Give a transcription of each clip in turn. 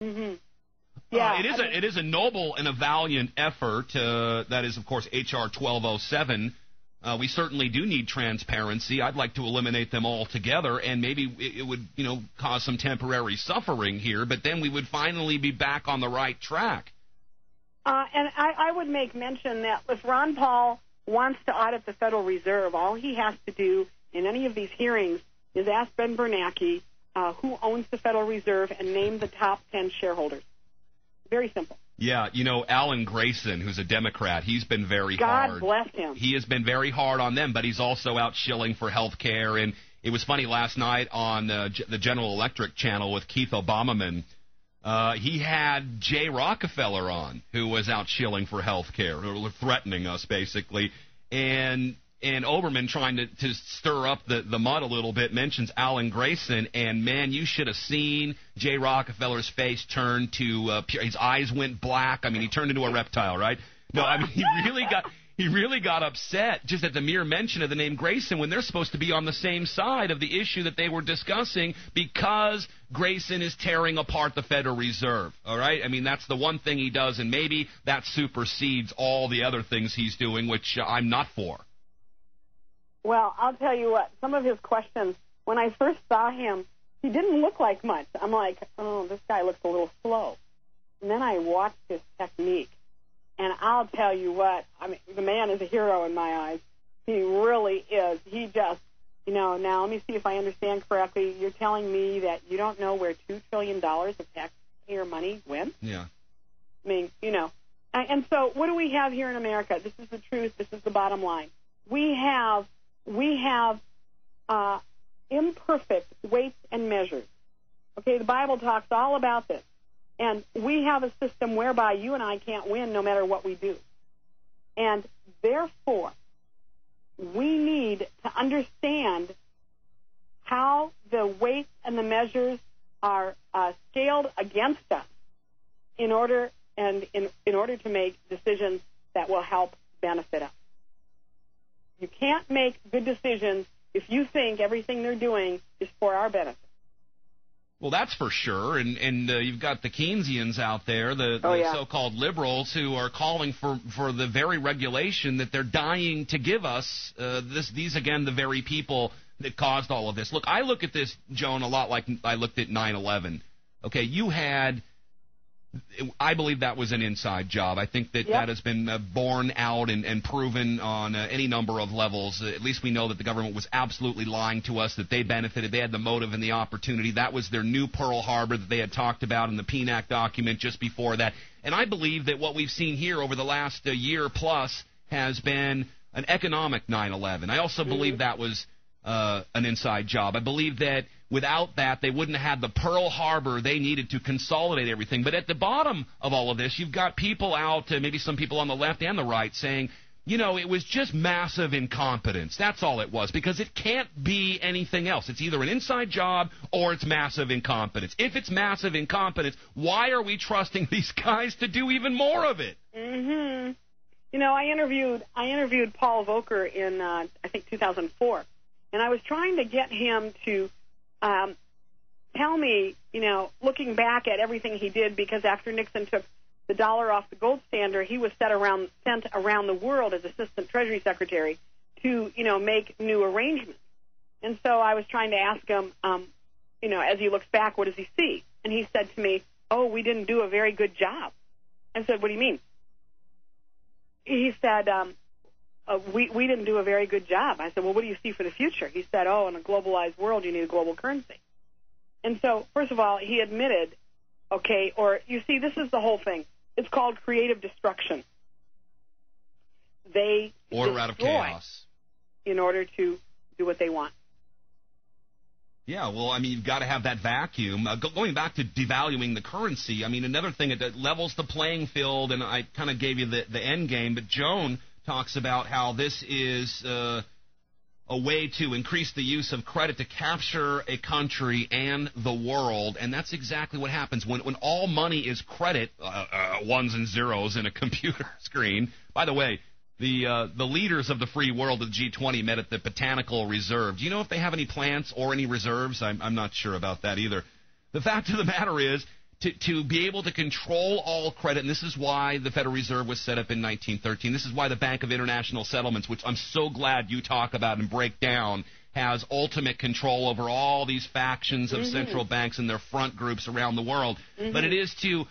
Mm-hmm. Yeah, it is a noble and a valiant effort. That is, of course, H.R. 1207. We certainly do need transparency. I'd like to eliminate them altogether, and maybe it would, cause some temporary suffering here, but then we would finally be back on the right track. And I would make mention that if Ron Paul wants to audit the Federal Reserve, all he has to do in any of these hearings is ask Ben Bernanke who owns the Federal Reserve and name the top 10 shareholders. Very simple. Yeah, Alan Grayson, who's a Democrat, he's been very hard. God bless him. He has been very hard on them, but he's also out shilling for health care. And it was funny last night on the General Electric channel with Keith Obamaman. He had Jay Rockefeller on, who was out shilling for health care, or threatening us, basically. And Oberman, trying to stir up the mud a little bit, mentions Alan Grayson, and man, you should have seen Jay Rockefeller's face turn to his eyes went black. I mean, he turned into a reptile, right? No, I mean, he really got upset just at the mere mention of the name Grayson when they're supposed to be on the same side of the issue that they were discussing, because Grayson is tearing apart the Federal Reserve, all right? I mean, that's the one thing he does, and maybe that supersedes all the other things he's doing, which I'm not for. Well, I'll tell you what, some of his questions, when I first saw him, he didn't look like much. I'm like, oh, this guy looks a little slow. And then I watched his technique, and I'll tell you what, I mean, the man is a hero in my eyes. He really is. He just, now let me see if I understand correctly. You're telling me that you don't know where $2 trillion of taxpayer money went? Yeah. I mean, and so what do we have here in America? This is the truth. This is the bottom line. We have imperfect weights and measures. Okay, the Bible talks all about this. And we have a system whereby you and I can't win no matter what we do. And therefore, we need to understand how the weights and the measures are scaled against us in order to make decisions that will help benefit us. You can't make good decisions if you think everything they're doing is for our benefit. Well, that's for sure, and you've got the Keynesians out there, the so-called liberals, who are calling for the very regulation that they're dying to give us. These, again, the very people that caused all of this. Look, I look at this, Joan, a lot like I looked at 9/11. Okay, I believe that was an inside job. I think that that has been borne out and proven on any number of levels. At least we know that the government was absolutely lying to us, that they benefited. They had the motive and the opportunity. That was their new Pearl Harbor that they had talked about in the PNAC document just before that. And I believe that what we've seen here over the last year plus has been an economic 9/11. I also believe that was an inside job. I believe that without that, they wouldn't have had the Pearl Harbor they needed to consolidate everything. But at the bottom of all of this, you've got people out, maybe some people on the left and the right, saying, it was just massive incompetence. That's all it was, because it can't be anything else. It's either an inside job or it's massive incompetence. If it's massive incompetence, why are we trusting these guys to do even more of it? Mm-hmm. I interviewed Paul Volcker in, I think, 2004, and I was trying to get him to tell me, looking back at everything he did, because after Nixon took the dollar off the gold standard, he was sent around the world as Assistant Treasury Secretary to, make new arrangements. And so I was trying to ask him, as he looks back, what does he see? And he said to me, oh, we didn't do a very good job. I said, what do you mean? He said, we didn't do a very good job. I said, well, what do you see for the future? He said, oh, in a globalized world, you need a global currency. And so, first of all, he admitted, you see, this is the whole thing. It's called creative destruction. They order out of chaos in order to do what they want. Yeah, well, I mean, you've got to have that vacuum. Going back to devaluing the currency, I mean, another thing that levels the playing field, and I kind of gave you the end game, but Joan talks about how this is a way to increase the use of credit to capture a country and the world, and that's exactly what happens when all money is credit, ones and zeros in a computer screen. By the way, the leaders of the free world of the G20 met at the Botanical Reserve. Do you know if they have any plants or any reserves? I'm not sure about that either. The fact of the matter is, to be able to control all credit, and this is why the Federal Reserve was set up in 1913. This is why the Bank of International Settlements, which I'm so glad you talk about and break down, has ultimate control over all these factions of central banks and their front groups around the world. But it is to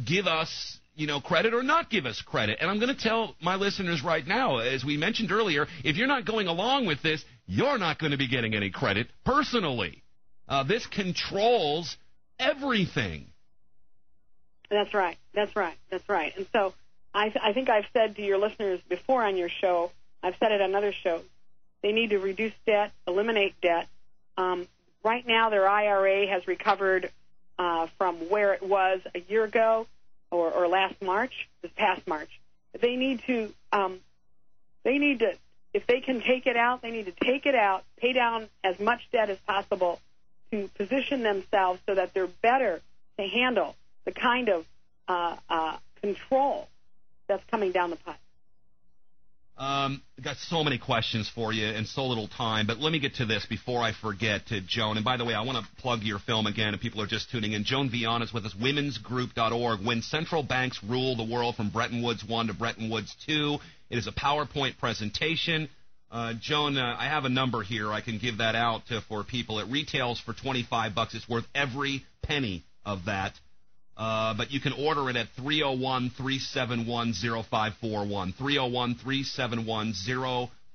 give us, credit or not give us credit. And I'm going to tell my listeners right now, as we mentioned earlier, if you're not going along with this, you're not going to be getting any credit personally. This controls everything. That's right. And so I think I've said to your listeners before on your show, I've said it on other shows, they need to reduce debt, eliminate debt. Right now their IRA has recovered from where it was a year ago or this past March. They need to, if they can take it out, they need to take it out, pay down as much debt as possible to position themselves so that they're better to handle the kind of control that's coming down the pipe. Got so many questions for you and so little time, but let me get to this before I forget, to Joan. And by the way, I want to plug your film again if people are just tuning in. Joan Veon is with us, womensgroup.org. When Central Banks Rule the World, from Bretton Woods 1 to Bretton Woods 2. It is a PowerPoint presentation. Joan, I have a number here. I can give that out for people. It retails for $25. It's worth every penny of that. But you can order it at 301-371-0541,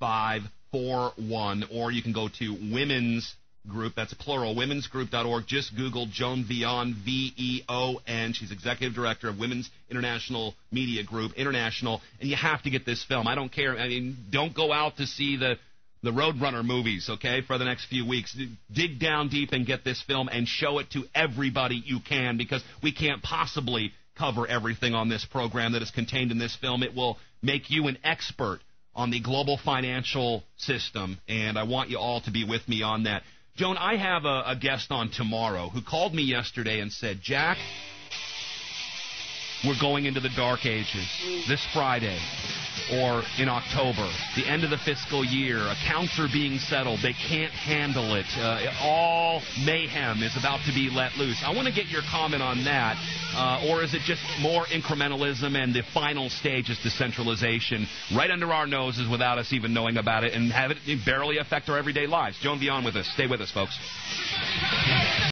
301-371-0541, or you can go to Women's Group, that's plural, womensgroup.org. Just Google Joan Veon, V-E-O-N. She's executive director of Women's International Media Group, International, and you have to get this film. I don't care. I mean, don't go out to see the Roadrunner movies, okay, for the next few weeks. Dig down deep and get this film and show it to everybody you can, because we can't possibly cover everything on this program that is contained in this film. It will make you an expert on the global financial system, and I want you all to be with me on that. Joan, I have a guest on tomorrow who called me yesterday and said, Jack, we're going into the dark ages this Friday or in October, the end of the fiscal year. Accounts are being settled. They can't handle it. All mayhem is about to be let loose. I want to get your comment on that. Or is it just more incrementalism and the final stage is decentralization right under our noses without us even knowing about it and have it barely affect our everyday lives? Joan Veon with us. Stay with us, folks.